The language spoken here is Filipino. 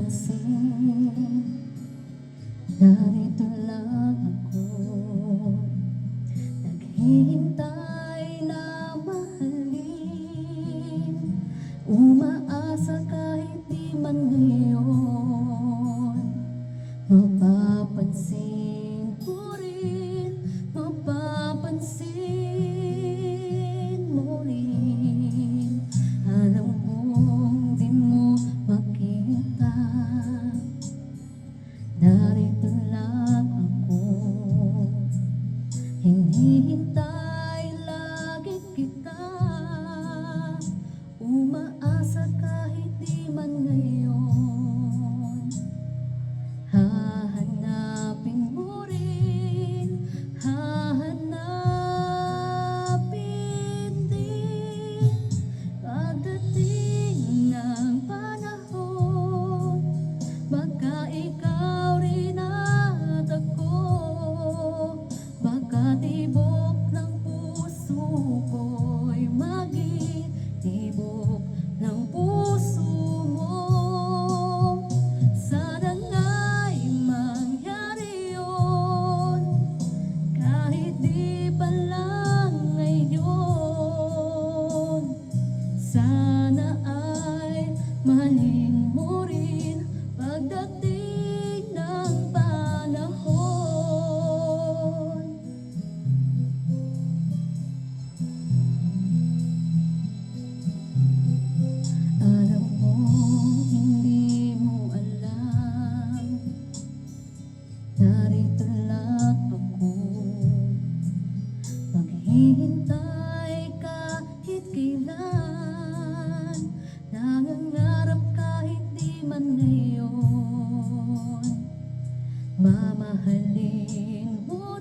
mapapansin, narito lang ako, naghihintay na mahalin, umaasa kahit di man ngayon. Mapapansin mo rin, mapapansin mo rin, alam kong di mo makita, narito lang ako, hinihintay lagi kita, umaasa kahit di man ngayon. Hahanapin mo rin, hahanapin din, pagdating ng panahon, baka ikaw rin at ako, baka tibok ng puso ko'y maging tibok ng puso mo. Sana nga'y mangyari yun, kahit di pa lang ngayon. Sana ay mahalin mo rin pagdating ng panahon. Alam kong hindi mo alam, narito lang ako, maghihintay kahit kailan, nangangarap kahit di man ngayon. Mamahalin mo